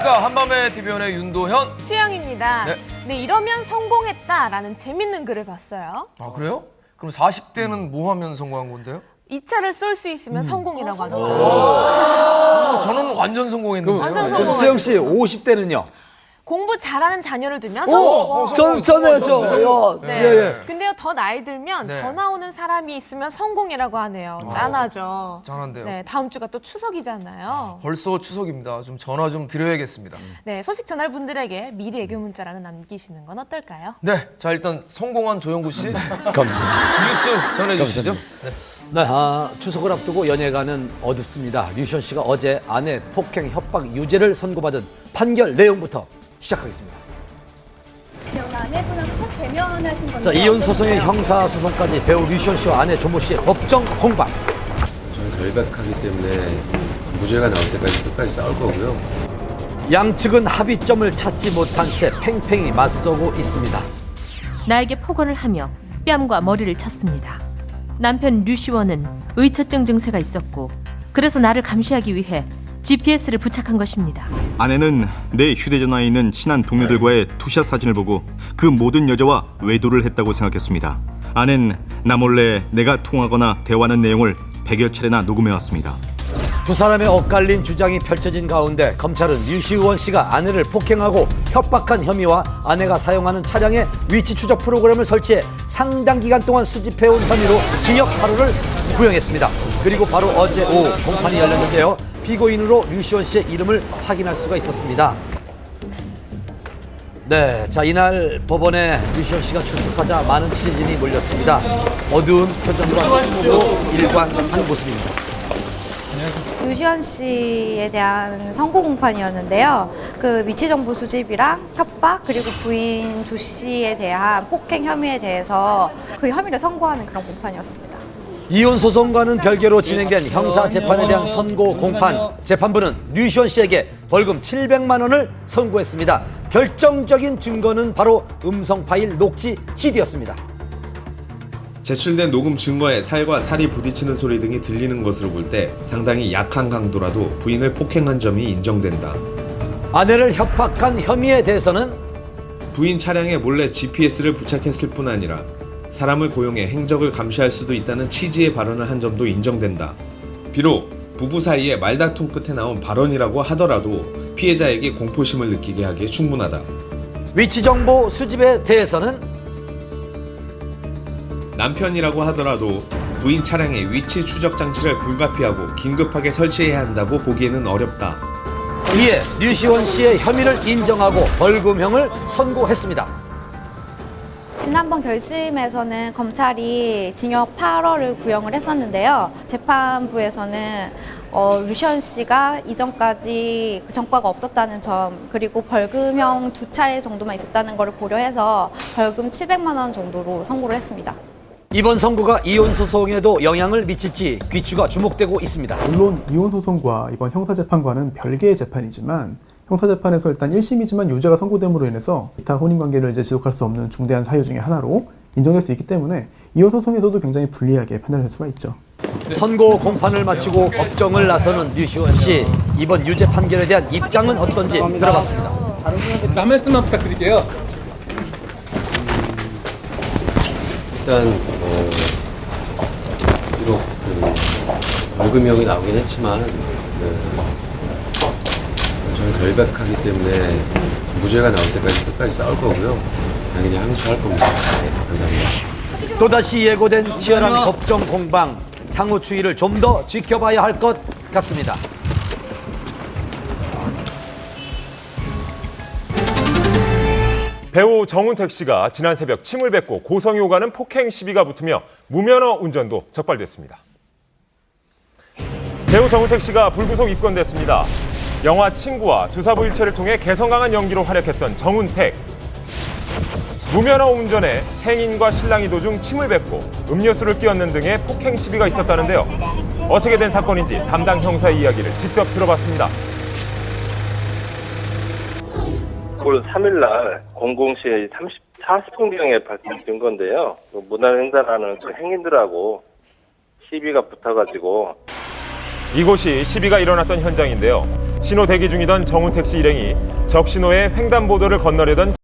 안녕하십니까. 한밤의 TV연의 윤도현. 수영입니다. 네, 이러면 성공했다라는 재밌는 글을 봤어요. 아, 그래요? 그럼 40대는 뭐 하면 성공한 건데요? 2차를 쏠 수 있으면 성공이라고 하더라고요. 저는 완전 성공했는데요. 완전 네. 성공. 수영 씨 50대는요? 공부 잘하는 자녀를 두면 성공. 저요. 네. 예. 근데요, 더 나이 들면 네. 전화 오는 사람이 있으면 성공이라고 하네요. 짠하죠. 짠한데요. 네, 다음 주가 또 추석이잖아요. 벌써 추석입니다. 좀 전화 좀 드려야겠습니다. 네, 소식 전할 분들에게 미리 애교 문자라는 남기시는 건 어떨까요? 네, 자 일단 성공한 조영구 씨 감사합니다. 뉴스 전해주시죠. 네, 추석을 앞두고 연예가는 어둡습니다. 류시원 씨가 어제 아내 폭행 협박 유죄를 선고받은 판결 내용부터 시작하겠습니다. 아내분하고 첫 대면하신 건데. 자, 이혼 소송의 형사 소송까지 배우 류시원 씨와 아내 조모 씨의 법정 공방. 저는 결백하기 때문에 무죄가 나올 때까지 끝까지 싸울 거고요. 양측은 합의점을 찾지 못한 채 팽팽히 맞서고 있습니다. 나에게 폭언을 하며 뺨과 머리를 쳤습니다. 남편 류시원은 의처증 증세가 있었고 그래서 나를 감시하기 위해 GPS를 부착한 것입니다. 아내는 내 휴대전화에 있는 친한 동료들과의 투샷 사진을 보고 그 모든 여자와 외도를 했다고 생각했습니다. 아내는 나 몰래 내가 통화하거나 대화하는 내용을 100여 차례나 녹음해왔습니다. 두 사람의 엇갈린 주장이 펼쳐진 가운데 검찰은 류시원 씨가 아내를 폭행하고 협박한 혐의와 아내가 사용하는 차량의 위치 추적 프로그램을 설치해 상당 기간 동안 수집해온 혐의로 징역 8호를 구형했습니다. 그리고 바로 어제 오후 공판이 열렸는데요. 피고인으로 류시원 씨의 이름을 확인할 수가 있었습니다. 네, 자 이날 법원에 류시원 씨가 출석하자 많은 취재진이 몰렸습니다. 어두운 표정과 침묵으로 일관한 모습입니다. 유시원 씨에 대한 선고 공판이었는데요. 그 위치 정보 수집이랑 협박 그리고 부인 조 씨에 대한 폭행 혐의에 대해서 그 혐의를 선고하는 그런 공판이었습니다. 이혼 소송과는 별개로 진행된 형사 재판에 대한 선고 공판. 재판부는 류시원 씨에게 벌금 700만 원을 선고했습니다. 결정적인 증거는 바로 음성 파일 녹취 CD였습니다. 제출된 녹음 증거에 살과 살이 부딪히는 소리 등이 들리는 것으로 볼 때 상당히 약한 강도라도 부인을 폭행한 점이 인정된다. 아내를 협박한 혐의에 대해서는 부인 차량에 몰래 GPS를 부착했을 뿐 아니라 사람을 고용해 행적을 감시할 수도 있다는 취지의 발언을 한 점도 인정된다. 비록 부부 사이에 말다툼 끝에 나온 발언이라고 하더라도 피해자에게 공포심을 느끼게 하기에 충분하다. 위치 정보 수집에 대해서는 남편이라고 하더라도 부인 차량의 위치 추적 장치를 불가피하고 긴급하게 설치해야 한다고 보기에는 어렵다. 이에 류시원 씨의 혐의를 인정하고 벌금형을 선고했습니다. 지난번 결심에서는 검찰이 징역 8월을 구형을 했었는데요. 재판부에서는 류시원 씨가 이전까지 그 전과가 없었다는 점 그리고 벌금형 2차례 정도만 있었다는 것을 고려해서 벌금 700만 원 정도로 선고를 했습니다. 이번 선고가 이혼 소송에도 영향을 미칠지 귀추가 주목되고 있습니다. 물론 이혼 소송과 이번 형사재판과는 별개의 재판이지만 형사재판에서 일단 1심이지만 유죄가 선고됨으로 인해서 기타 혼인관계를 이제 지속할 수 없는 중대한 사유 중에 하나로 인정될 수 있기 때문에 이혼 소송에서도 굉장히 불리하게 판단할 수가 있죠. 선고 공판을 마치고 법정을 나서는 류시원 씨. 이번 유죄 판결에 대한 입장은 어떤지 들어봤습니다. 한 말씀만 부탁드릴게요. 일단 비록 벌금형이 나오긴 했지만 저는 결백하기 때문에 무죄가 나올 때까지 끝까지 싸울 거고요. 당연히 항소할 겁니다. 네, 감사합니다. 또다시 예고된 치열한 법정 공방. 향후 추이를 좀 더 지켜봐야 할 것 같습니다. 배우 정운택 씨가 지난 새벽 침을 뱉고 고성이 오가는 폭행 시비가 붙으며 무면허 운전도 적발됐습니다. 배우 정운택 씨가 불구속 입건됐습니다. 영화 친구와 두사부일체를 통해 개성 강한 연기로 활약했던 정운택. 무면허 운전에 행인과 신랑이 도중 침을 뱉고 음료수를 끼얹는 등의 폭행 시비가 있었다는데요. 어떻게 된 사건인지 담당 형사의 이야기를 직접 들어봤습니다. 올 3일날 00시 40분경에 발생된 건데요. 문화행사라는 그 행인들하고 시비가 붙어가지고 이곳이 시비가 일어났던 현장인데요. 신호 대기 중이던 정운택 씨 일행이 적신호의 횡단보도를 건너려던